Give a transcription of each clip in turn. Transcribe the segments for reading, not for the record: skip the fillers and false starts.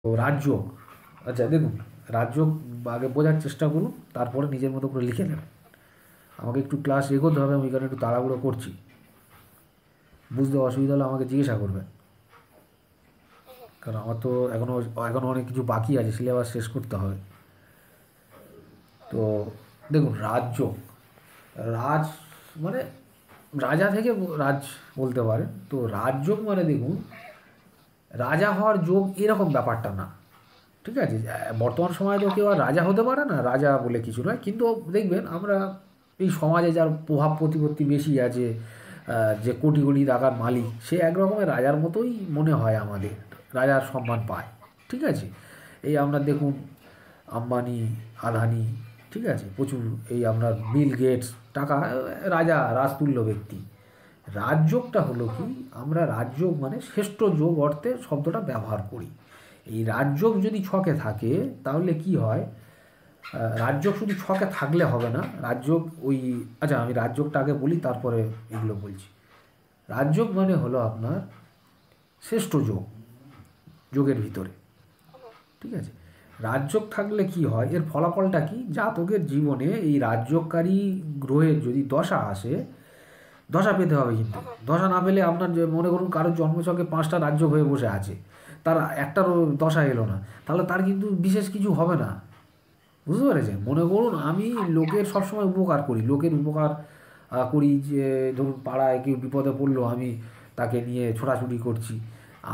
তো রাজযোগ, আচ্ছা দেখুন, রাজযোগ আগে বোঝার চেষ্টা করুন, তারপরে নিজের মতো করে লিখে নেবেন। আমাকে একটু ক্লাস এগোতে হবে, আমি এখানে একটু তাড়াহুড়ো করছি। বুঝতে অসুবিধা হলে আমাকে জিজ্ঞাসা করবেন, কারণ আমার তো এখনও অনেক কিছু বাকি আছে, সিলেবাস শেষ করতে হবে। তো দেখুন, রাজযোগ, রাজ মানে রাজা থেকে রাজ বলতে পারেন। তো রাজযোগ মানে দেখুন, রাজা হওয়ার যোগ এরকম ব্যাপারটা না, ঠিক আছে? বর্তমান সময়ে তো কেউ আর রাজা হতে পারে না, রাজা বলে কিছু নয়। কিন্তু দেখবেন আমরা এই সমাজে যার প্রভাব প্রতিপত্তি বেশি আছে, যে কোটি কোটি টাকার মালিক, সে এক রকমের রাজার মতোই মনে হয় আমাদের, রাজার সম্মান পায়, ঠিক আছে? এই আপনার দেখুন, আম্বানি, আদানি, ঠিক আছে, প্রচুর, এই আপনার বিল গেটস, টাকা, রাজা, রাজতুল্য ব্যক্তি। রাজযোগটা হলো কি, আমরা রাজযোগ মানে শ্রেষ্ঠ যোগ অর্থে শব্দটা ব্যবহার করি। এই রাজযোগ যদি ছকে থাকে তাহলে কি হয়, রাজযোগ শুধু ছকে থাকলে হবে না, রাজযোগ ওই, আচ্ছা আমি রাজযোগটা আগে বলি তারপরে এগুলো বলছি। রাজযোগ মানে হলো আপনার শ্রেষ্ঠ যোগ, যোগের ভিতরে, ঠিক আছে? রাজযোগ থাকলে কি হয়, এর ফলাফলটা কি, জাতকের জীবনে এই রাজযোগকারী গ্রহের যদি দশা আসে, দশা পেতে হবে কিন্তু, দশা না পেলে আপনার যে মনে করুন কারোর জন্মছকে 5টা রাজ্য হয়ে বসে আছে, তার একটারও দশা এলো না, তাহলে তার কিন্তু বিশেষ কিছু হবে না। বুঝতে পেরেছেন? মনে করুন আমি লোকের সবসময় উপকার করি, লোকের উপকার করি, যে ধরুন পাড়ায় কেউ বিপদে পড়লো, আমি তাকে নিয়ে ছোটাছুটি করছি,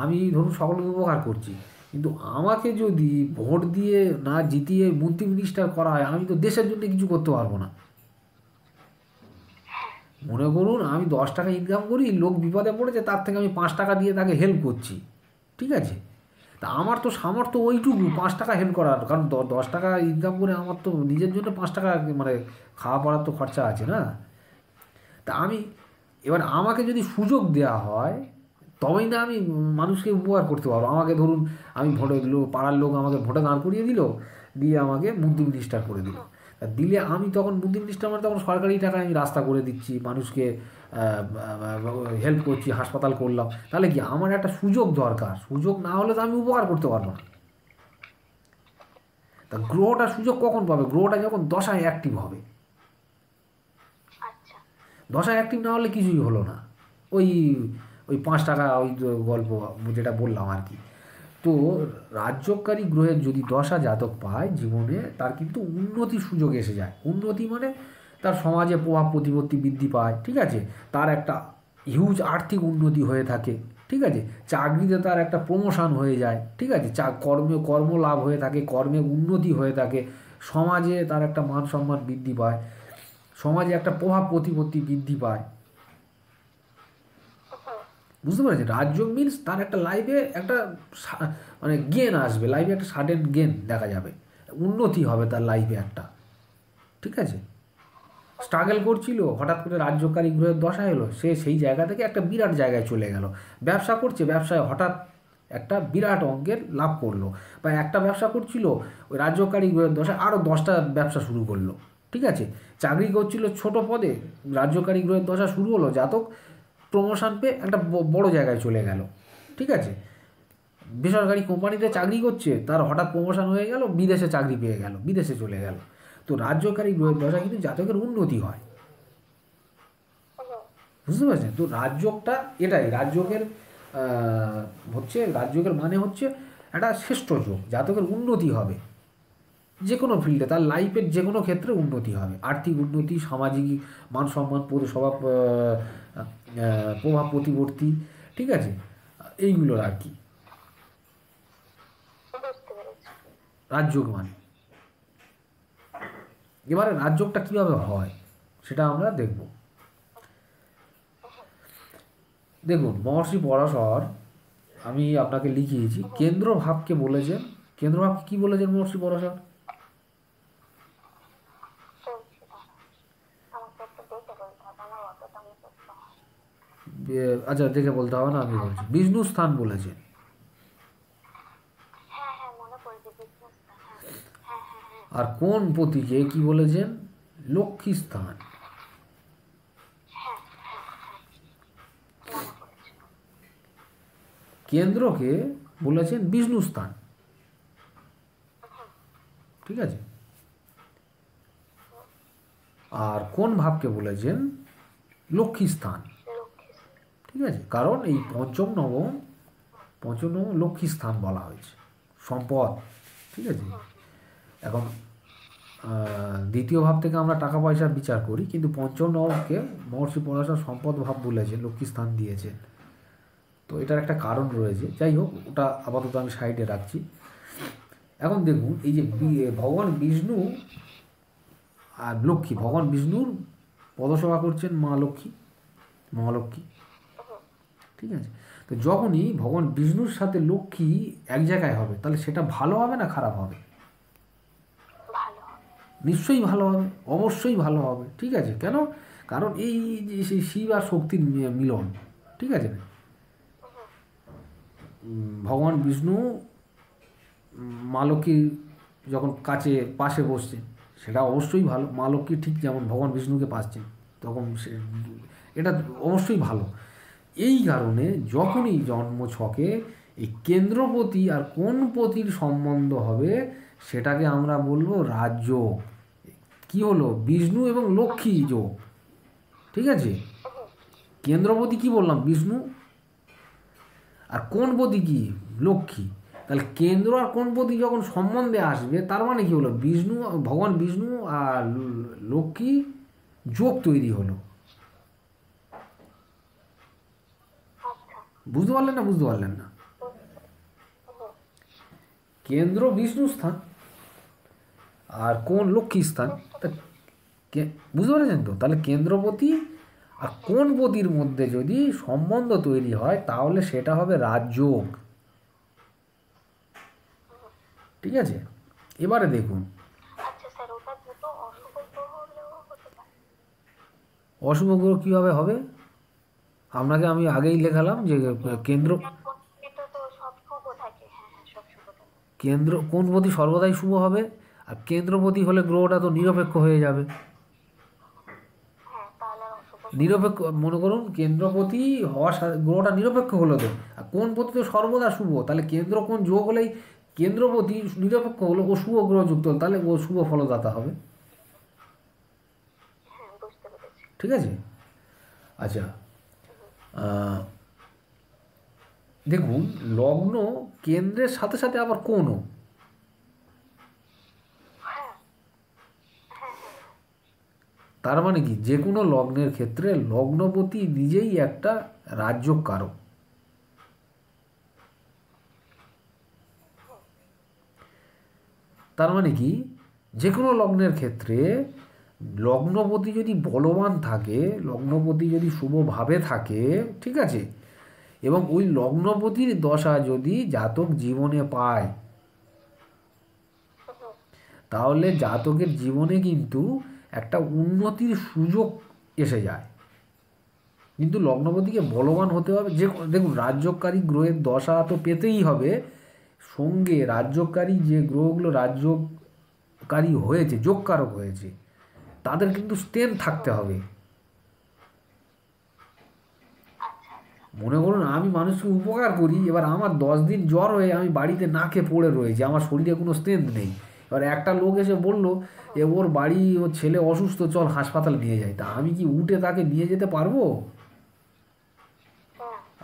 আমি ধরুন সকলের উপকার করছি। কিন্তু আমাকে যদি ভোট দিয়ে না জিতিয়ে মন্ত্রী মিনিস্টার করা হয়, আমি তো দেশের জন্য কিছু করতে পারবো না। মনে করুন আমি 10 টাকা ইনকাম করি, লোক বিপদে পড়েছে, তার থেকে আমি 5 টাকা দিয়ে তাকে হেল্প করছি, ঠিক আছে? তা আমার তো সামর্থ্য ওইটুকু 5 টাকা হেল্প করার, কারণ 10 টাকা ইনকাম করে আমার তো নিজের জন্য 5 টাকা, মানে খাওয়া পড়ার তো খরচা আছে না। তা আমি, এবার আমাকে যদি সুযোগ দেওয়া হয়, তবেই না আমি মানুষকে উপকার করতে পারবো। আমাকে ধরুন, আমি ভোটে দিল, পাড়ার লোক আমাকে ভোটে দাঁড় করিয়ে দিল, দিয়ে আমাকে মন্ত্রী মিনিস্টার করে দিল। তা দিলে আমি তখন মন্ত্রী মিনিস্টার মানে তখন সরকারি টাকায় আমি রাস্তা করে দিচ্ছি, মানুষকে হেল্প করছি, হাসপাতাল করলাম, তাহলে কি আমার একটা সুযোগ দরকার, সুযোগ না হলে তো আমি উপকার করতে পারবো না। তা গ্রহটা সুযোগ কখন পাবে, গ্রহটা যখন দশায় অ্যাক্টিভ হবে। দশায় অ্যাক্টিভ না হলে কিছুই হলো না। ওই ওই 5 টাকা, ওই গল্প যেটা বললাম আর কি। তো রাজ্যকারী গ্রহের যদি দশা জাতক পায় জীবনে, তার কিন্তু উন্নতির সুযোগ এসে যায়। উন্নতি মানে তার সমাজে প্রভাব প্রতিপত্তি বৃদ্ধি পায়, ঠিক আছে? তার একটা হিউজ আর্থিক উন্নতি হয়ে থাকে, ঠিক আছে? চাকরিতে তার একটা প্রমোশন হয়ে যায়, ঠিক আছে? কর্ম লাভ হয়ে থাকে, কর্মে উন্নতি হয়ে থাকে, সমাজে তার একটা মান সম্মান বৃদ্ধি পায়, সমাজে একটা প্রভাব প্রতিপত্তি বৃদ্ধি পায়। বুঝতে পেরেছেন? রাজযোগ মিনস তার একটা লাইফে একটা মানে গেন আসবে, লাইফে একটা সাডেন গেন দেখা যাবে, উন্নতি হবে তার লাইফে একটা, ঠিক আছে? স্ট্রাগল করছিল, হঠাৎ করে রাজ্যকারী গ্রহের দশা এলো, সে সেই জায়গা থেকে একটা বিরাট জায়গায় চলে গেল। ব্যবসা করছে, ব্যবসায় হঠাৎ একটা বিরাট অঙ্কের লাভ করলো। বা একটা ব্যবসা করছিল, ওই রাজ্যকারী গ্রহের দশায় আরও 10টা ব্যবসা শুরু করলো, ঠিক আছে? চাকরি করছিল ছোট পদে, রাজ্যকারী গ্রহের দশা শুরু হলো, জাতক প্রমোশন পেয়ে একটা বড় জায়গায় চলে গেল, ঠিক আছে? বেসরকারি কোম্পানিতে চাকরি করছে, তার হঠাৎ প্রমোশন হয়ে গেল, বিদেশে চাকরি পেয়ে গেল, বিদেশে চলে গেল। তো রাজ্যকারী গ্রহের দশা কিন্তু জাতকের উন্নতি হয়। বুঝতে পারছেন? তো রাজযোগটা এটাই, রাজযোগের হচ্ছে, রাজযোগের মানে হচ্ছে একটা শ্রেষ্ঠ যোগ, জাতকের উন্নতি হবে যে কোনো ফিল্ডে, তার লাইফের যে কোনো ক্ষেত্রে উন্নতি হবে, আর্থিক উন্নতি, সামাজিক মান সম্মান, পৌরসভা, প্রভাব প্রতিপত্তি, ঠিক আছে, এইগুলোর আর কি রাজযোগ মানে। এবারে রাজযোগটা কীভাবে হয় সেটা আমরা দেখব। দেখুন, মহর্ষি পরাশর, আমি আপনাকে লিখিয়েছি, কেন্দ্রভাবকে বলেছেন, কেন্দ্রভাবকে কী বলেছেন মহর্ষি পরাশর? আচ্ছা দেখে বলতে হবে না, আমি বলছি বিষ্ণু স্থান বলেছেন। আর কোন পতিকে কি বলেছেন? লক্ষ্মী স্থান। কেন্দ্রকে বলেছেন বিষ্ণু স্থান। ঠিক আছে। আর কোন ভাবকে বলেছেন লক্ষ্মী স্থান, ঠিক আছে, কারণ এই পঞ্চম নবম লক্ষ্মী স্থান বলা হয়েছে, সম্পদ, ঠিক আছে। এখন দ্বিতীয় ভাব থেকে আমরা টাকা পয়সার বিচার করি, কিন্তু পঞ্চম নবমকে মহর্ষি পরাশর সম্পদ ভাব বলেছেন, লক্ষ্মী স্থান দিয়েছেন। তো এটার একটা কারণ রয়েছে, যাই হোক ওটা আপাতত আমি সাইডে রাখছি। এখন দেখুন এই যে ভগবান বিষ্ণু আর লক্ষ্মী, ভগবান বিষ্ণুর পদসেবা করছেন মহালক্ষ্মী, ঠিক আছে। তো যখনই ভগবান বিষ্ণুর সাথে লক্ষ্মী এক জায়গায় হবে, তাহলে সেটা ভালো হবে না খারাপ হবে? নিশ্চয়ই ভালো হবে, অবশ্যই ভালো হবে, ঠিক আছে। কেন? কারণ এই যে সেই শিব আর শক্তির মিলন, ঠিক আছে। ভগবান বিষ্ণু মা লক্ষ্মীর যখন পাশে বসছেন, সেটা অবশ্যই ভালো। মা লক্ষ্মী ঠিক যেমন ভগবান বিষ্ণুকে পাচ্ছেন, তখন এটা অবশ্যই ভালো। এই কারণে যখনই জন্ম ছকে এই কেন্দ্রপতি আর কোণপতির সম্বন্ধ হবে, সেটাকে আমরা বলবো রাজযোগ। কি হলো? বিষ্ণু এবং লক্ষ্মী যোগ, ঠিক আছে। কেন্দ্রপতি কি বললাম? বিষ্ণু। আর কোণপতি কি? লক্ষ্মী। তাহলে কেন্দ্র আর কোণপতি যখন সম্বন্ধে আসবে, তার মানে কি হলো? ভগবান বিষ্ণু আর লক্ষ্মী যোগ তৈরি হলো। বুঝতে পারলেন না? বুঝতে পারলেন না? কেন্দ্র বিষ্ণু স্থান আর কোণ লক্ষ্মী স্থান, বুঝতে পেরেছেন তো? তাহলে কেন্দ্রপতি আর কোণপতির মধ্যে যদি সম্বন্ধ তৈরি হয়, তাহলে সেটা হবে রাজযোগ, ঠিক আছে। এবারে দেখুন, অশুভ গ্রহ কীভাবে হবে? আপনাকে আমি আগেই লেখালাম যে কোণপতি সর্বদাই শুভ হবে, আর কেন্দ্রপতি হলে গ্রহটা তো নিরপেক্ষ হয়ে যাবে। নিরপেক্ষ, মনে করুন কেন্দ্রপতি হওয়ার সাথে গ্রহটা নিরপেক্ষ হলো, তো আর কোণপতি তো সর্বদা শুভ, তাহলে কেন্দ্র কোণ যোগ হলেই কেন্দ্রপতি নিরপেক্ষ হলো, ও শুভ গ্রহ যুক্ত হলো, তাহলে ও শুভ ফলদাতা হবে, ঠিক আছে। আচ্ছা, দেখুন লগ্ন কেন্দ্রের সাথে সাথে আবার কোণও, তার মানে কি যে কোনো লগ্নের ক্ষেত্রে লগ্নপতি নিজেই একটা রাজযোগ কারক। তার মানে কি যে কোনো লগ্নের ক্ষেত্রে লগ্নপতি যদি বলবান থাকে, লগ্নপতি যদি শুভভাবে থাকে, ঠিক আছে, এবং ওই লগ্নপতির দশা যদি জাতক জীবনে পায়, তাহলে জাতকের জীবনে কিন্তু একটা উন্নতির সুযোগ এসে যায়। কিন্তু লগ্নপতিকে বলবান হতে হবে। দেখুন রাজ্যকারী গ্রহের দশা তো পেতেই হবে, সঙ্গে রাজ্যকারী যে গ্রহগুলো রাজ্যকারী হয়েছে, যোগকারক হয়েছে, তাদের কিন্তু স্ট্রেংথ থাকতে হবে। মনে করুন আমি মানুষকে উপকার করি, এবার আমার 10 দিন জ্বর হয়ে আমি বাড়িতে না খেয়ে পড়ে রয়েছি, আমার শরীরে কোনো স্ট্রেংথ নেই। এবার একটা লোক এসে বললো যে ওর বাড়ি, ওর ছেলে অসুস্থ, চল হাসপাতালে নিয়ে যাই, তা আমি কি উঠে তাকে নিয়ে যেতে পারবো?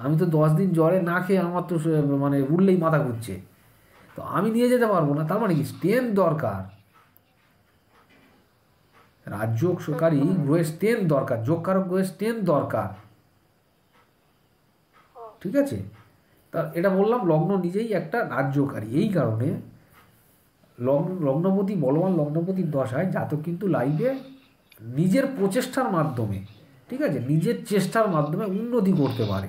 আমি তো 10 দিন জ্বরে না খেয়ে আমার তো মানে উঠলেই মাথা ঘুরছে, তো আমি নিয়ে যেতে পারবো না। তার মানে কি স্ট্রেংথ দরকার, রাজ্যকারী গ্রহের স্ট্রেংথ দরকার, যোগকারক গ্রহের স্ট্রেংথ দরকার, ঠিক আছে। তা এটা বললাম লগ্ন নিজেই একটা রাজ্যকারী, এই কারণে লগ্নপতি বলবান লগ্নপতির দশায় জাতক কিন্তু লাইফে নিজের প্রচেষ্টার মাধ্যমে, ঠিক আছে, নিজের চেষ্টার মাধ্যমে উন্নতি করতে পারে।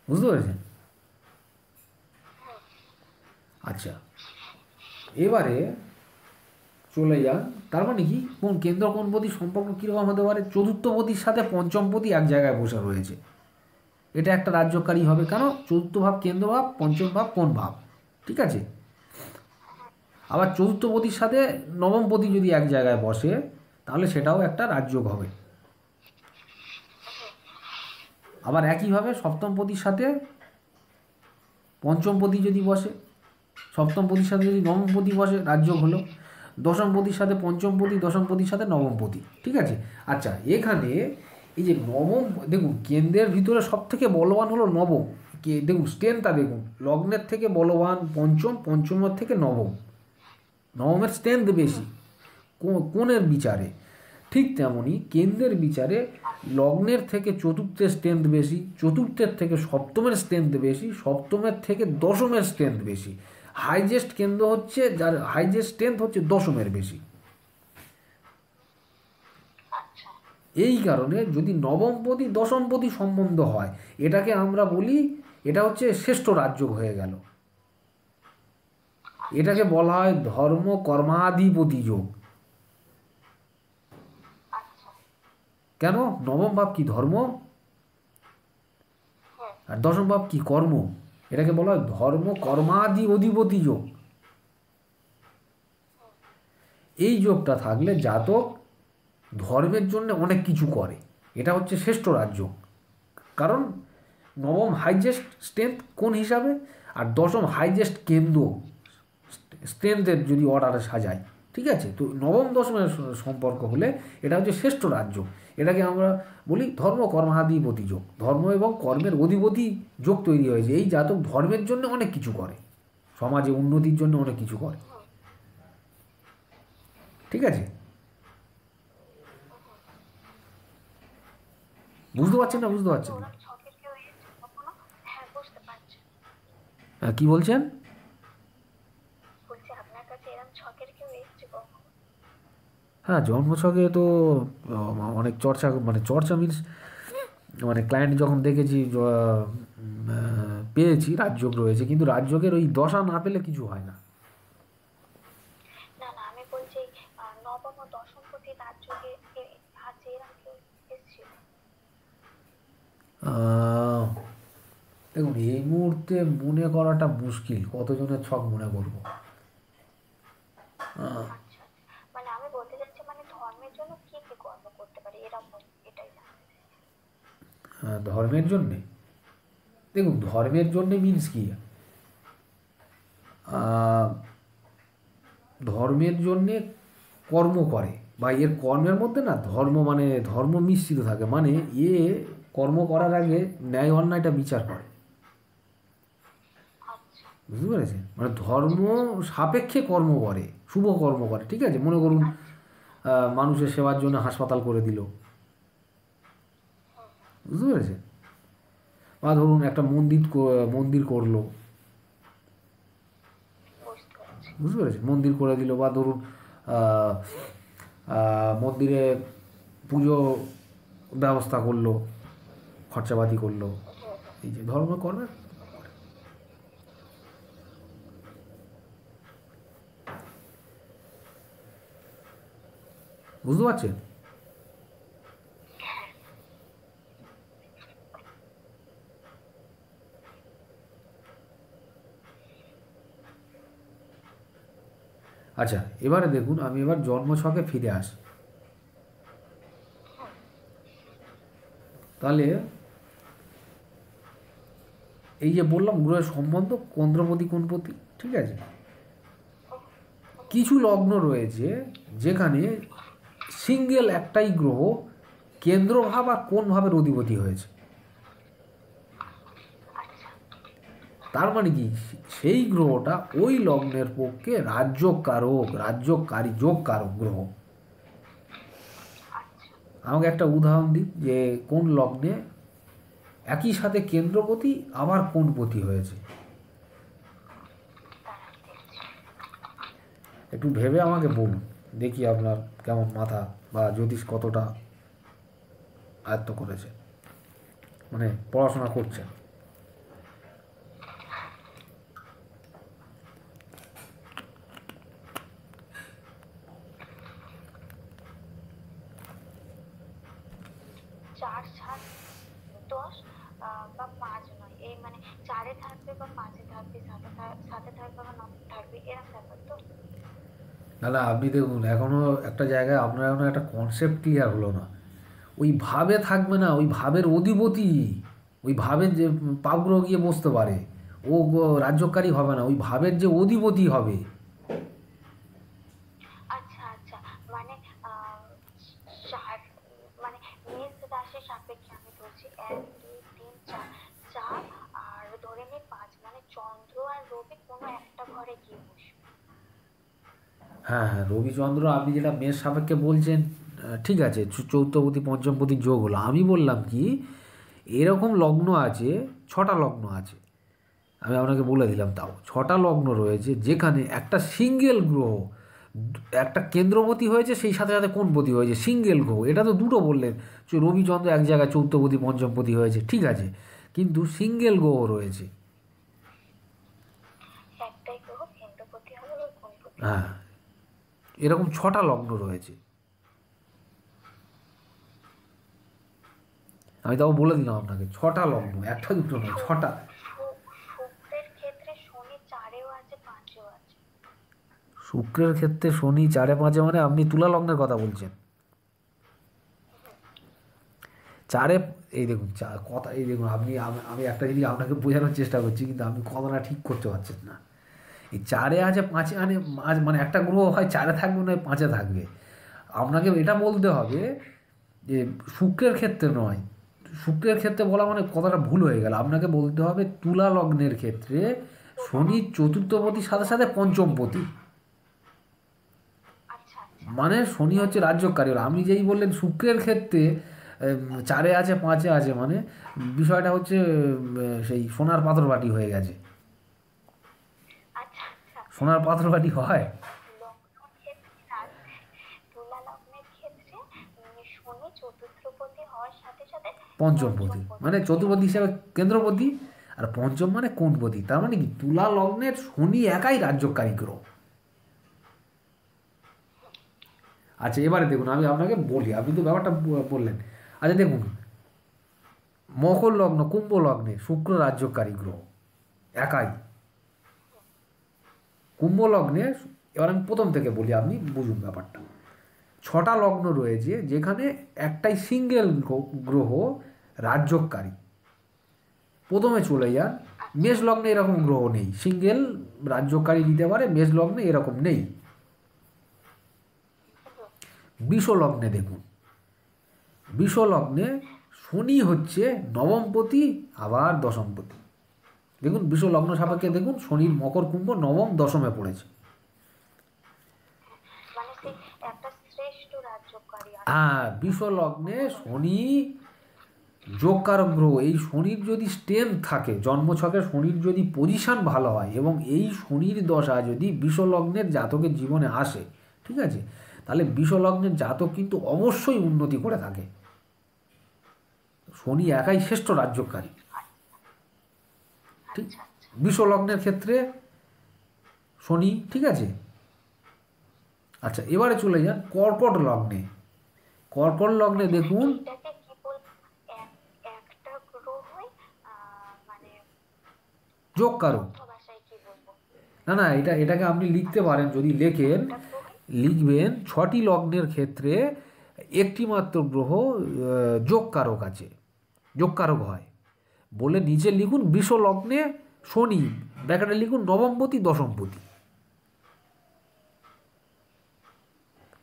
বুঝতে পেরেছেন? আচ্ছা, এবারে চলে যান। তার মানে কি কোন কেন্দ্র কোণপতি সম্পর্ক কীরকম হতে পারে? চতুর্থপতির সাথে পঞ্চমপতি এক জায়গায় বসে রয়েছে, এটা একটা রাজ্যকারী হবে। কেন? চতুর্থ ভাব কেন্দ্র ভাব, পঞ্চম ভাব কোন ভাব, ঠিক আছে। আবার চতুর্থপতির সাথে নবমপতি যদি এক জায়গায় বসে, তাহলে সেটাও একটা রাজযোগ হবে। আবার একইভাবে সপ্তমপতির সাথে পঞ্চমপতি যদি বসে, সপ্তমপতির সাথে যদি নবমপতি বসে, রাজযোগ হলো। দশমপতির সাথে পঞ্চমপতি, দশমপতির সাথে নবমপতি, ঠিক আছে। আচ্ছা, এখানে এই যে নবম, দেখুন কেন্দ্রের ভিতরে সব থেকে বলবান হলো নবম। দেখুন স্ট্রেংথটা দেখুন, লগ্নের থেকে বলবান পঞ্চম, পঞ্চমের থেকে নবম, নবমের স্ট্রেংথ বেশি কোণের বিচারে। ঠিক তেমনই কেন্দ্রের বিচারে লগ্নের থেকে চতুর্থের স্ট্রেংথ বেশি, চতুর্থের থেকে সপ্তমের স্ট্রেংথ বেশি, সপ্তমের থেকে দশমের স্ট্রেংথ বেশি। হাইজেস্ট কেন্দ্র হচ্ছে, যার হাইজেস্ট স্ট্রেংথ হচ্ছে দশমের বেশি। এই কারণে যদি নবমপতি দশমপতি সম্বন্ধ হয়, এটাকে আমরা বলি এটা হচ্ছে শ্রেষ্ঠ রাজযোগ হয়ে গেল। এটাকে বলা হয় ধর্ম কর্মাধিপতি যোগ। কেন? নবম ভাব কি? ধর্ম। আর দশম ভাব কি? কর্ম। এটাকে বলা হয় ধর্ম কর্মাদি অধিপতি যোগ। এই যোগটা থাকলে জাতক ধর্মের জন্য অনেক কিছু করে, এটা হচ্ছে শ্রেষ্ঠ রাজযোগ। কারণ নবম হাইজেস্ট স্ট্রেংথ কোন হিসাবে, আর দশম হাইজেস্ট কেন্দ্র স্ট্রেংথের যদি অর্ডারে সাজায়, ঠিক আছে। তো নবম দশমের সম্পর্ক হলে এটা হচ্ছে শ্রেষ্ঠ রাজযোগ। এটাকে আমরা বলি ধর্ম কর্মাধিপতি যোগ। ধর্ম এবং কর্মের অধিপতি যোগ তৈরি হয়েছে। এই জাতক ধর্মের জন্য অনেক কিছু করে, সমাজে উন্নতির জন্য অনেক কিছু করে, ঠিক আছে। বুঝতে পারছেন না? বুঝতে পারছেন না? কি বলছেন? হ্যাঁ, জন্মছকে তো অনেক চর্চা, মানে চর্চা মিনস মানে ক্লায়েন্ট যখন দেখেছি পেয়েছি রাজযোগ রয়েছে, কিন্তু রাজযোগের ওই দশা না পেলে কিছু হয় না। দেখুন এই মুহূর্তে মনে করাটা মুশকিল, কতজনের ছক মনে করবো। ধর্মের জন্যে, দেখুন ধর্মের জন্যে মিনস কি, ধর্মের জন্যে কর্ম করে, বা এর কর্মের মধ্যে না ধর্ম, মানে ধর্ম মিশ্রিত থাকে, মানে কর্ম করার আগে ন্যায় অন্যায়টা বিচার করে, বুঝতে পেরেছেন? মানে ধর্ম সাপেক্ষে কর্ম করে, শুভ কর্ম করে, ঠিক আছে। মনে করুন মানুষের সেবার জন্য হাসপাতাল করে দিল, বুঝতে পেরেছেন? বা ধরুন একটা মন্দির করলো, বুঝতে পেরেছেন? মন্দির করে দিল, বা ধরুন মন্দিরে পুজো ব্যবস্থা করলো, খরচাপাতি করলো, এই যে ধর্ম কর্মের। বুঝতে পারছেন? আচ্ছা, এবারে দেখুন, আমি এবার জন্মছকে ফিরে আসি। তাহলে এই যে বললাম গ্রহের সম্বন্ধ কেন্দ্রপতি কোণপতি, ঠিক আছে। কিছু লগ্ন রয়েছে যেখানে সিঙ্গেল একটাই গ্রহ কেন্দ্রভাব আর কোন ভাবের অধিপতি হয়েছে। তার মানে কি, সেই গ্রহটা ওই লগ্নের পক্ষে রাজ্যকারী যোগ কারক গ্রহ। আমাকে একটা উদাহরণ দিন, যে কোন লগ্নে একই সাথে কেন্দ্রপতি আবার কোণপতি হয়েছে, একটু ভেবে আমাকে বলুন, দেখি আপনার কেমন মাথা বা জ্যোতিষ কতটা আয়ত্ত করেছে, মানে পড়াশোনা করছেন। না না, আপনি দেখুন এখনও একটা জায়গায় আপনার এখনও একটা কনসেপ্ট ক্লিয়ার হলো না। ওই ভাবে থাকবে না, ওই ভাবের অধিপতি ওই ভাবের যে পাপগ্রহ গিয়ে বসতে পারে, ও রাজ্যকারী হবে না, ওই ভাবের যে অধিপতি হবে। আচ্ছা আচ্ছা, মানে আহ, চার, মানে মেষ রাশির সাপেক্ষে আমি ধরছি 1 2 3 4, 4 আর ধরে নি 5, মানে চন্দ্র আর রবি কোনো একটা ঘরে গিয়ে বসবে। হ্যাঁ হ্যাঁ, রবিচন্দ্র আপনি যেটা মেষ সাপেক্ষে বলছেন, ঠিক আছে, চৌথপতি পঞ্চমপতি যোগ হলো। আমি বললাম কি, এরকম লগ্ন আছে, 6টা লগ্ন আছে, আমি আপনাকে বলে দিলাম। তাও 6টা লগ্ন রয়েছে যেখানে একটা সিঙ্গেল গ্রহ, একটা কেন্দ্রপতি হয়েছে, সেই সাথে সাথে কোণপতি হয়েছে, সিঙ্গেল গ্রহ। এটা তো দুটো বললেন, যে রবিচন্দ্র এক জায়গায় চৌথপতি পঞ্চমপতি হয়েছে, ঠিক আছে, কিন্তু সিঙ্গেল গ্রহ রয়েছে। একটাই গ্রহ কেন্দ্রপতি হবে আর কোণপতি হ্যাঁ, হবে। এরকম 6টা লগ্ন রয়েছে। আমি তাও বলে দিলাম আপনাকে, 6টা লগ্ন, একটা দুটো নয়, শু- 6টা। শুক্রের ক্ষেত্রে শনি 4-এও আছে, 5-এও আছে। শুক্রের ক্ষেত্রে শনি 4-এ 5-এ, মানে আপনি তুলা লগ্নের কথা বলছেন। চারে, এই দেখুন কথা, এই দেখুন আপনি, আমি একটা জিনিস আপনাকে বোঝানোর চেষ্টা করছি, কিন্তু আপনি কথাটা ঠিক করতে পারছেন না। এই 4-এ আছে 5-এ, মানে মানে একটা গ্রহ হয় 4-এ থাকবে, নয় 5-এ থাকবে। আপনাকে এটা বলতে হবে যে শুক্রের ক্ষেত্রে নয়, শুক্রের ক্ষেত্রে বলা মানে কথাটা ভুল হয়ে গেল। আপনাকে বলতে হবে তুলা লগ্নের ক্ষেত্রে তুলা শনি লগ্ন, মানে চতুর্থপতির সাথে তুলা সাথে লগ্নের ক্ষেত্রে। পঞ্চমপতি, আচ্ছা আচ্ছা, মানে শনি তুলা হচ্ছে লগ্নের রাজ্যকারী। আপনি ক্ষেত্রে। যেই বললেন শুক্রের ক্ষেত্রে 4-এ আছে 5-এ আছে, মানে বিষয়টা হচ্ছে সেই সোনার পাথর বাটি হয়ে গেছে। আচ্ছা আচ্ছা, সোনার পাথর বাটি হয় লগ্ন ক্ষেত্রে তুলা লগ্নের ক্ষেত্রে শনি চতুর্থপতি হওয়ার সাথে সাথে পঞ্চমপতি, পঞ্চমপতি, মানে এই চতুর্পতি অর্থে। হিসাবে কেন্দ্রপতি, আর পঞ্চম মানে কোণপতি। তার মানে কি, তুলা লগ্নের শনি একাই রাজ্যকারী গ্রহ। আচ্ছা, এবারে দেখুন, আমি আপনাকে বলি, আপনি তো ব্যাপারটা বললেন। আচ্ছা দেখুন, মকর লগ্ন, কুম্ভ লগ্নে শুক্র রাজ্যকারী গ্রহ একাই। কুম্ভ লগ্নে, এবার আমি প্রথম থেকে বলি, আপনি বুঝুন ব্যাপারটা। 6টা লগ্ন রয়েছে যেখানে একটাই সিঙ্গেল গ্রহ রাজ্যকারী। প্রথমে চলে যান, আচ্ছা। মেষ লগ্নে এরকম গ্রহ নেই, সিঙ্গেল রাজ্যকারী দিতে পারে, মেষ লগ্নে এরকম নেই। হুম, বৃষ লগ্নে দেখুন, বৃষ লগ্নে শনি হচ্ছে নবমপতি, আবার দশমপতি। দেখুন বৃষ লগ্ন সাপেক্ষে দেখুন, দশমপতি। শনির মকর কুম্ভ নবম দশমে পড়েছে। মানে সেই একটা শ্রেষ্ঠ রাজ্যকারী হ্যাঁ, আধিপত্য বৃষ থাকে এরকম লগ্নে বলা যায়। শনি যোগকারক গ্রহ। এই শনির যদি স্ট্রেংথ থাকে, জন্মছকে শনির যদি পজিশন ভালো হয়, এবং এই শনির দশা যদি বিশ্বলগ্নের জাতকের জীবনে আসে, ঠিক আছে, তাহলে বিশ্বলগ্নের জাতক কিন্তু অবশ্যই উন্নতি করে থাকে। শনি একাই শ্রেষ্ঠ রাজ্যকারী, ঠিক। আচ্ছা আচ্ছা, বিশ্বলগ্নের ক্ষেত্রে শনি, ঠিক আছে। আচ্ছা, এবারে চলে যান কর্কট লগ্নে। কর্কট লগ্নে আচ্ছা, দেখুন, এইটাকে কি বলবো? এক একটা গ্রহই মানে যোগকারক। শুদ্ধ ভাষায় কি বলবো? না না, এটাকে আপনি লিখতে আচ্ছা, পারেন, যদি লেখেন, একটা গ্রহই। লিখবেন 6টি লগ্নের ক্ষেত্রে একটি মাত্র গ্রহ যোগকারক আছে, যোগকারক হয় বলে নিচে লিখুন বৃষ লগ্নে শনি, ব্র্যাকেটে লিখুন নবমপতি দশমপতি।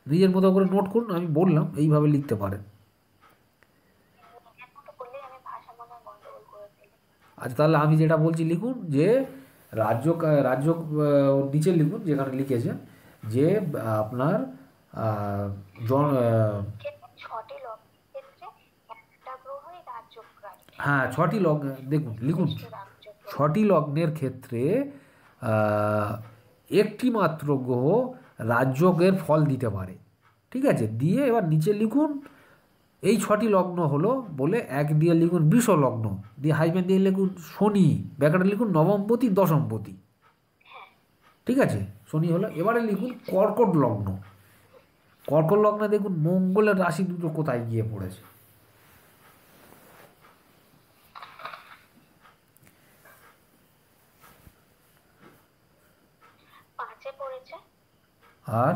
নিজের মতো করে নোট করুন, আমি বললাম এইভাবে লিখতে পারেন। নিজের মতো করলেই আমি ভাষা মনে হয় গন্ডগোল করে ফেলি। আচ্ছা, তাহলে আমি যেটা বলছি লিখুন, যে রাজ্য, রাজ্য নিচে লিখুন যেখানে লিখেছেন, যে আপনার আহ, জন ক্ষেত্রে 6টি লগ্নের ক্ষেত্রে একটা গ্রহই রাজ্যকারী, হ্যাঁ, মানে 6টি লগ্ন দেখুন, লিখুন শ্রেষ্ঠ রাজ্যকারী। 6টি লগ্নের ক্ষেত্রে আহ, একটি মাত্র গ্রহ রাজযোগের ফল দিতে পারে, ঠিক আছে। দিয়ে এবার নিচে লিখুন এই 6টি লগ্ন হলো, বলে এক দিয়ে লিখুন বৃষ লগ্ন, দিয়ে হাইফেন দিয়ে লিখুন শনি, ব্র্যাকেটে লিখুন নবমপতি দশমপতি, হ্যাঁ, ঠিক আছে। শনি হলো, এবারে লিখুন পেয়েছি। কর্কট লগ্ন। কর্কট লগ্নে দেখুন মঙ্গলের রাশি দুটো কোথায় গিয়ে পড়েছে। 5-এ পড়েছে, আর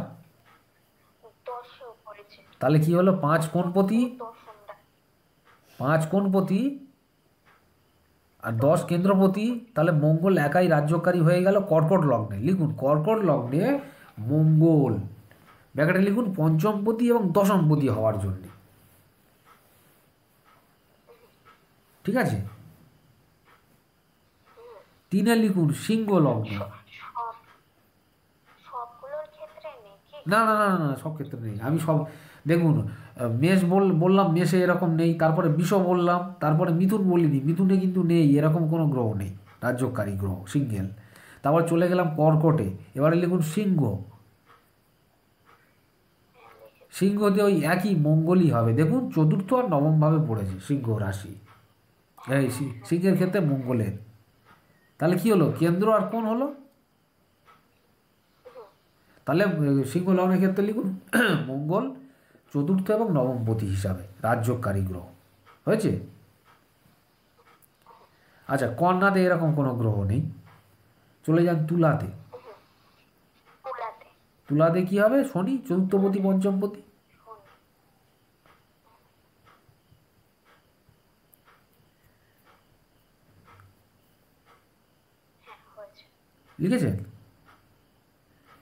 10-এও পড়েছে। তাহলে কি হলো, 5 পঞ্চম ও কোণপতি, দশম 5 কোণপতি আর 10 কেন্দ্রপতি, তাহলে মঙ্গল একাই রাজ্যকারী হয়ে গেল কর্কট লগ্নে। লিখুন কর্কট লগ্নে মঙ্গল, ব্র্যাকেটে লিখুন পঞ্চমপতি এবং দশমপতি হওয়ার জন্য। ঠিক আছে, 3 লিখুন সিংহ লগ্ন। সব সবগুলোর ক্ষেত্রে নেই কি? না না না না, সব ক্ষেত্রে নেই। আমি সব দেখুন, মেষ বললাম, মেষে এরকম নেই, তারপরে বৃষ বললাম, তারপরে মিথুন বলিনি, মিথুনে কিন্তু নেই, এরকম কোনো গ্রহ নেই রাজ্যকারী গ্রহ সিঙ্গেল। তারপর চলে গেলাম কর্কটে, এবারে লিখুন সিংহ। সিংহতে ওই একই মঙ্গলই হবে, দেখুন চতুর্থ আর নবম ভাবে পড়েছে সিংহ রাশি, এই সিংহের ক্ষেত্রে মঙ্গলের। তাহলে কি হলো, কেন্দ্র আর কোন হলো? তাহলে সিংহ লগ্নের ক্ষেত্রে লিখুন মঙ্গল চতুর্থ এবং নবমপতি হিসাবে রাজ্যকারী গ্রহ হয়েছে। আচ্ছা, কন্যাতে এরকম কোনো গ্রহ নেই। চলে যান তুলাতে। তুলাতে তুলাতে কি হবে, শনি চতুর্থপতি পঞ্চমপতি। শনি। হ্যাঁ হয়েছে। লিখেছেন?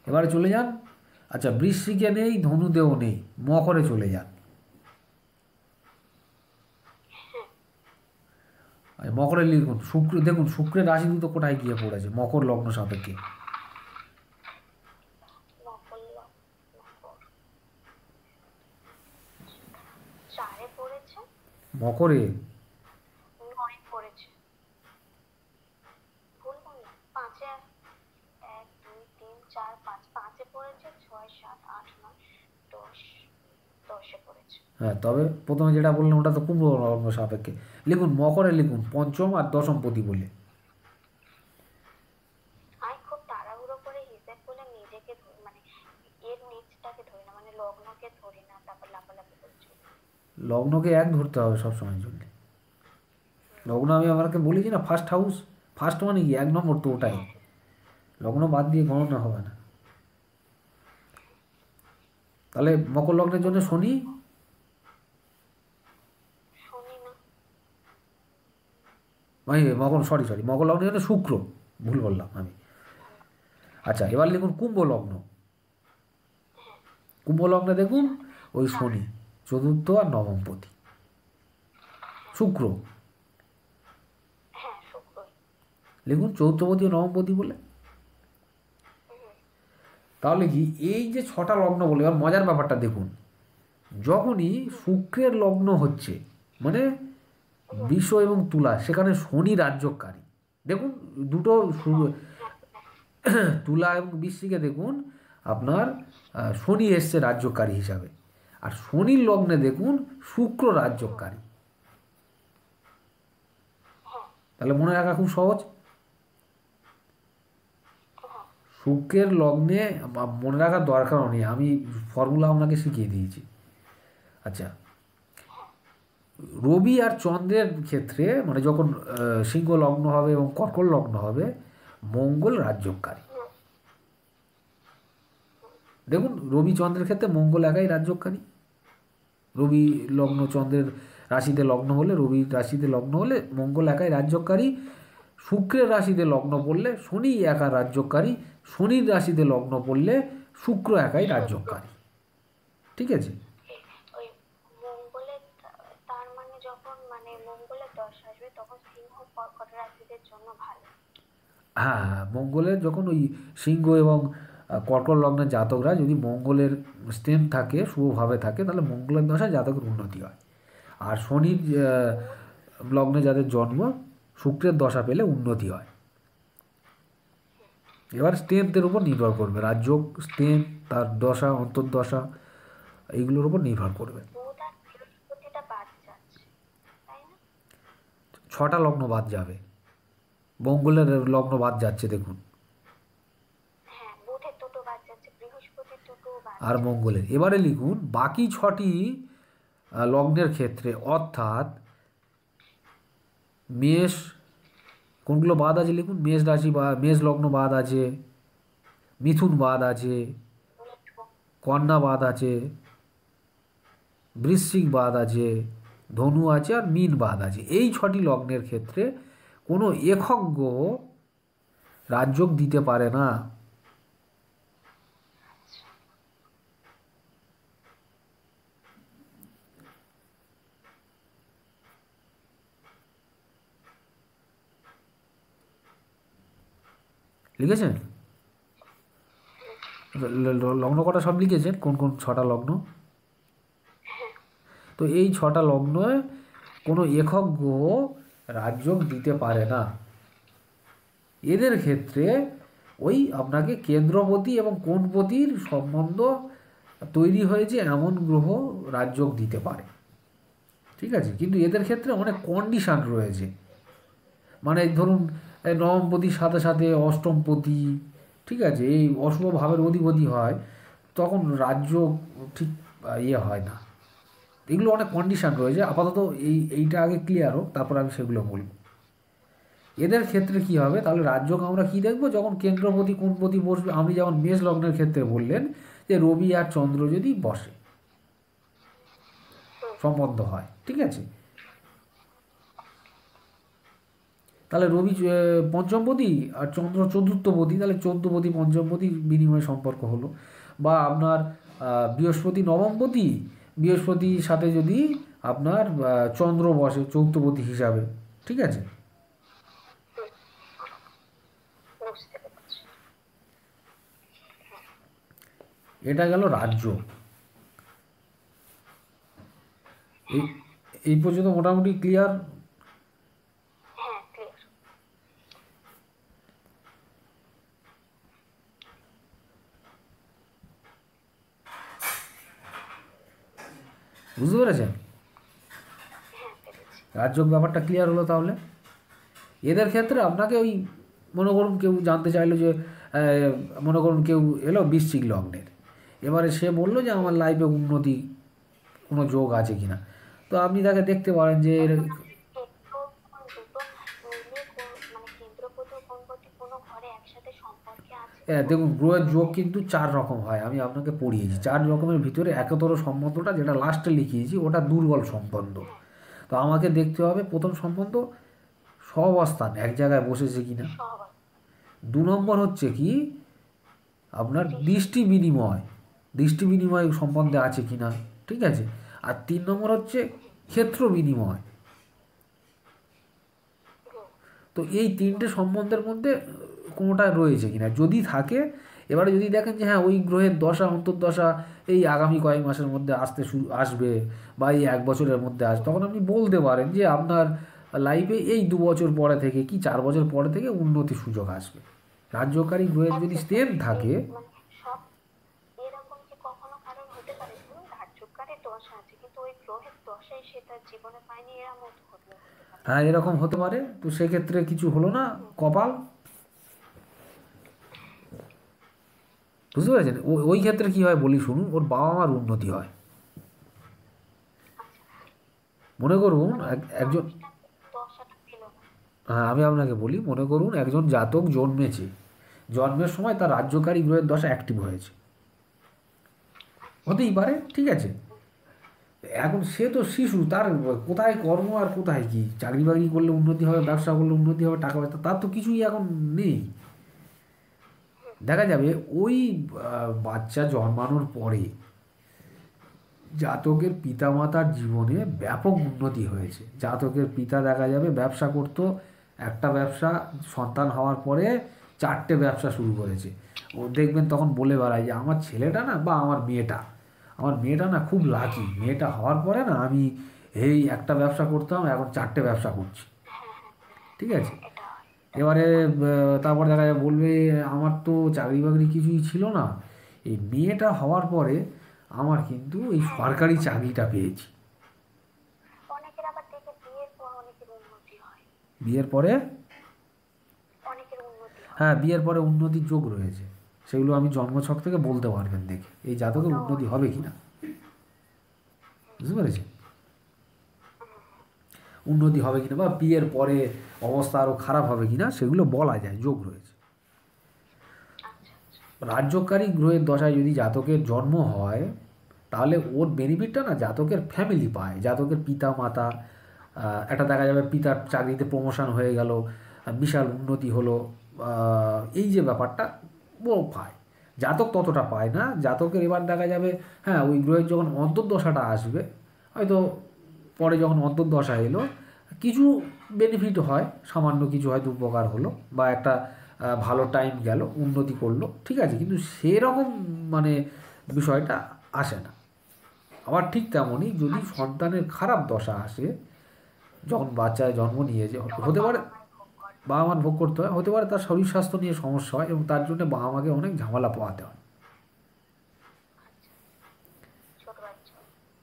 এবারে চলে যান, আচ্ছা বৃশ্চিকে নেই, ধনুতেও নেই, মকরে চলে যান। মকরে লিখুন শুক্র, দেখুন শুক্রের রাশি দুটো কোথায় গিয়ে পড়েছে মকর লগ্ন সাপেক্ষে। মকর মকর 4-এ পড়েছে, মকরে 9-এ পড়েছে, ভুল বললাম, 5-এ, 1 2 3 4 5, 5-এ পড়েছে, 6 7 8 9 10, 10-এ পড়েছে। হ্যাঁ, তবে প্রথমে যেটা বললাম ওটা তো কুম্ভ লগ্ন সাপেক্ষে। লিখুন মকরে লিখুন পঞ্চম আর দশমপতি বলে। আমি খুব তাড়াহুড়ো করে হিসেব বলে নিজেকে মানে এর নিচটাকে ধরি না, মানে লগ্নকে ধরি না, তারপর লাফালাফি করছি। লগ্নকে এক ধরতে হবে সবসময়ের জন্য। লগ্ন আমি আমাকে বলেছি না ফার্স্ট হাউস, ফার্স্ট মানে কি 1 নম্বর, তো ওটাই। লগ্ন বাদ দিয়ে গণনা হবে না। তাহলে মকর লগ্নের জন্য শনি, শনি না, মকর সরি মকর লগ্নের জন্য শুক্র, ভুল বললাম আমি। আচ্ছা, এবার লিখুন কুম্ভ লগ্ন। কুম্ভ লগ্নে দেখুন ওই শনি চতুর্থ আর নবমপতি, শুক্র হ্যাঁ শুক্রই। লিখুন চৌথপতি ও নবমপতি বলে। তাহলে কি এই যে 6টা লগ্ন বলে, এবার মজার ব্যাপারটা দেখুন, যখনই শুক্রের লগ্ন হচ্ছে মানে বৃষ এবং তুলা, সেখানে শনি রাজ্যকারী। দেখুন দুটো তুলা এবং বৃশ্চিকে দেখুন আপনার শনি এসছে রাজ্যকারী হিসাবে, আর শনির লগ্নে দেখুন শুক্র রাজ্যকারী। তাহলে মনে রাখা খুব সহজ, শুক্রের লগ্নে মনে রাখার দরকারও নেই, আমি ফর্মুলা আপনাকে শিখিয়ে দিয়েছি। আচ্ছা, রবি আর চন্দ্রের ক্ষেত্রে মানে যখন সিংহ লগ্ন হবে এবং কর্কট লগ্ন হবে, মঙ্গল রাজ্যকারী। দেখুন রবি চন্দ্রের ক্ষেত্রে মঙ্গল একাই রাজ্যকারী। রবি লগ্ন চন্দ্রের রাশিতে লগ্ন হলে, রবির রাশিতে লগ্ন হলে মঙ্গল একাই রাজ্যকারী। শুক্রের রাশিতে লগ্ন পড়লে শনি একা রাজ্যকারী, শনির রাশিতে লগ্ন পড়লে শুক্র একাই রাজ্যকারী। ঠিক আছে, ওই মঙ্গলের তার মানে যখন মানে মঙ্গলের দশা আসবে তখন সিংহ কর্কট রাশিদের জন্য ভালো। হ্যাঁ হ্যাঁ, মঙ্গলের যখন ওই সিংহ এবং কর্কট লগ্নের জাতকরা যদি মঙ্গলের স্ট্রেন্থ থাকে, শুভভাবে থাকে, তাহলে মঙ্গলের দশায় জাতকের উন্নতি হয়। আর শনির লগ্নে যাদের জন্ম, শুক্রের দশা পেলে উন্নতি হয়। এবার স্ট্রেন্থের উপর নির্ভর করবে, রাজ্য স্ট্রেন্থ, তার দশা অন্তর্দশা, এইগুলোর উপর নির্ভর করবে। বুধ আর বৃহস্পতিটা বাদ যাচ্ছে, তাই না? 6টা লগ্ন বাদ যাবে, মঙ্গলের লগ্ন বাদ যাচ্ছে দেখুন, হ্যাঁ বুধের দুটো বাদ যাচ্ছে, বৃহস্পতির দুটো বাদ আর যাচ্ছে। মঙ্গলের। এবারে লিখুন বাকি 6টি লগ্নের ক্ষেত্রে, অর্থাৎ মেষ, কোনগুলো বাদ আছে লিখুন, মেষ রাশি বা মেষ লগ্ন বাদ আছে, মিথুন বাদ আছে, মিথুন, কন্যা বাদ আছে, বৃশ্চিক বাদ আছে, ধনু আছে, আর মীন বাদ আছে। এই 6টি লগ্নের ক্ষেত্রে কোনো একক গ্রহ রাজযোগ দিতে পারে না। লিখেছেন? লগ্ন কটা সব লিখেছেন, কোন কোন 6টা লগ্ন? তো এই 6টা লগ্নে কোনো একক গ্রহ রাজযোগ দিতে পারে না। এদের ক্ষেত্রে ওই আপনাকে কেন্দ্রপতি এবং কোণপতির সম্বন্ধ তৈরি হয়েছে এমন গ্রহ রাজযোগ দিতে পারে, ঠিক আছে? কিন্তু এদের ক্ষেত্রে অনেক কন্ডিশান রয়েছে। মানে ধরুন নবমপতির সাথে সাথে অষ্টমপতি, ঠিক আছে, এই অশুভ ভাবের অধিপতি হয়, তখন রাজযোগ ঠিক হয় না। এগুলো অনেক কন্ডিশান রয়েছে। আপাতত এইটা আগে ক্লিয়ার হোক, তারপর আমি সেগুলো বলব। এদের ক্ষেত্রে কি হবে তাহলে? রাজযোগ আমরা কি দেখব? যখন কেন্দ্রপতি কোণপতি বসবে। আপনি যেমন মেষ লগ্নের ক্ষেত্রে বললেন যে রবি আর চন্দ্র যদি বসে, সম্বন্ধ হয়, ঠিক আছে, তাহলে রবি পঞ্চমপতি আর চন্দ্র চতুর্থপতি, তাহলে চৌদ্দপতি পঞ্চমপতি বিনিময় সম্পর্ক হলো। বা আপনার বৃহস্পতি নবমপতি, বৃহস্পতির সাথে যদি আপনার চন্দ্র বসে চৌথপতি হিসাবে, ঠিক আছে? এটা গেল রাজ্য। এই পর্যন্ত মোটামুটি ক্লিয়ার? বুঝতে পেরেছেন? রাজযোগ ব্যাপারটা ক্লিয়ার হলো তাহলে? এদের ক্ষেত্রে আপনাকে ওই মনে করুন কেউ জানতে চাইলো যে মনে করুন কেউ এলো বৃশ্চিক লগ্নের, এবারে সে বললো যে আমার লাইফে উন্নতি কোনো যোগ আছে কিনা। তো আপনি তাকে দেখতে পারেন যে দেখুন গ্রহের যোগ কিন্তু 4 রকম হয়। আমি আপনাকে পড়িয়েছি 4 রকমের ভিতরে একতর সম্বন্ধটা যেটা লাস্টে লিখিয়েছি ওটা দুর্বল সম্বন্ধ। তো আমাকে দেখতে হবে প্রথম সম্বন্ধ সহাবস্থান এক জায়গায় বসেছে কিনা। 2 নম্বর হচ্ছে কি আপনার দৃষ্টি বিনিময় সম্বন্ধে আছে কিনা, ঠিক আছে? আর 3 নম্বর হচ্ছে ক্ষেত্র বিনিময়। তো এই 3টে সম্বন্ধের মধ্যে কোনোটা রয়েছে কিনা, যদি থাকে, এবারে যদি দেখেন যে হ্যাঁ ওই গ্রহের দশা অন্তর্দশা এই আগামী কয়েক মাসের মধ্যে আসবে বা এই 1 বছরের মধ্যে আসবে, তখন আপনি বলতে পারেন যে আপনার লাইফে এই 2 বছর পরে থেকে কি 4 বছর পরে থেকে উন্নতির সুযোগ আসবে। রাজ্যকারী গ্রহের যদি স্টেন থাকে, হ্যাঁ এরকম হতে পারে। তো সেক্ষেত্রে কিছু হলো না, কপাল। বুঝতে পেরেছেন? ওই ক্ষেত্রে কী হয় বলি শুনুন, ওর বাবা মার উন্নতি হয়। মনে করুন একজন, হ্যাঁ আমি আপনাকে বলি, মনে করুন একজন জাতক জন্মেছে, জন্মের সময় তার রাজ্যকারী গ্রহের দশা অ্যাক্টিভ হয়েছে, হতেই পারে, ঠিক আছে? এখন সে তো শিশু, তার কোথায় কর্ম আর কোথায় কি, চাকরি বাকরি করলে উন্নতি হবে, ব্যবসা করলে উন্নতি হবে, টাকা পয়সা, তার তো কিছুই এখন নেই। দেখা যাবে ওই বাচ্চা জন্মানোর পরে জাতকের পিতামাতার জীবনে ব্যাপক উন্নতি হয়েছে। জাতকের পিতা দেখা যাবে ব্যবসা করতো, একটা ব্যবসা সন্তান হওয়ার পরে 4টে ব্যবসা শুরু করেছে। ও দেখবেন তখন বলে বেড়ায় যে আমার ছেলেটা না বা আমার মেয়েটা না খুব লাকি, মেয়েটা হওয়ার পরে না আমি এই একটা ব্যবসা করতাম এখন 4টে ব্যবসা করছি, ঠিক আছে? এবারে তারপর দেখা যায় বলবে আমার তো চাকরি বাকরি কিছুই ছিল না, এই মেয়েটা হওয়ার পরে আমার কিন্তু এই সরকারি চাকরিটা পেয়েছি। বিয়ের পরে, হ্যাঁ বিয়ের পরে উন্নতির যোগ রয়েছে, সেগুলো আমি জন্মছক থেকে বলতে পারবেন দেখে এই জাতকের উন্নতি হবে কিনা। বুঝতে পেরেছি? উন্নতি হবে কিনা বা বিয়ের পরে অবস্থা আরও খারাপ হবে কিনা সেগুলো বলা যায়, যোগ রয়েছে। রাজ্যকারী গ্রহের দশায় যদি জাতকের জন্ম হয় তাহলে ওর বেনিফিটটা না জাতকের ফ্যামিলি পায়, জাতকের পিতা মাতা একটা দেখা যাবে পিতার চাকরিতে প্রমোশন হয়ে গেল, বিশাল উন্নতি হলো, এই যে ব্যাপারটা ও পায়। জাতক ততটা পায় না। জাতকের এবার দেখা যাবে হ্যাঁ ওই গ্রহের যখন অন্তর্দশাটা আসবে, হয়তো পরে যখন অন্তর্দশা এলো কিছু বেনিফিট হয়, সামান্য কিছু হয়তো উপকার হলো বা একটা ভালো টাইম গেল, উন্নতি করলো, ঠিক আছে, কিন্তু সেরকম মানে বিষয়টা আসে না। আবার ঠিক তেমনই যদি আচ্ছা, সন্তানের খারাপ দশা আসে, যখন বাচ্চায় জন্ম নিয়েছে, তখন হতে পারে বাবা মাই ভোগ করে। বাবা মার ভোগ করতে হয়, হতে পারে তার শরীর স্বাস্থ্য নিয়ে সমস্যা হয় এবং তার জন্য বাবা মাকে অনেক ঝামেলা পোহাতে হয়। আচ্ছা, ছোট বাচ্চা।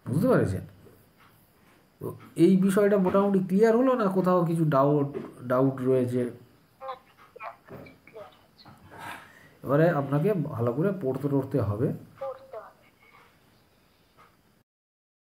বুঝতে পেরেছেন? তো এই বিষয়টা মোটামুটি ক্লিয়ার হলো, না কোথাও কিছু ডাউট ডাউট রয়েছে? না, ক্লিয়ার হচ্ছে, ক্লিয়ার হচ্ছে। এবারে আপনাকে ভালো করে পড়তে টড়তে হবে।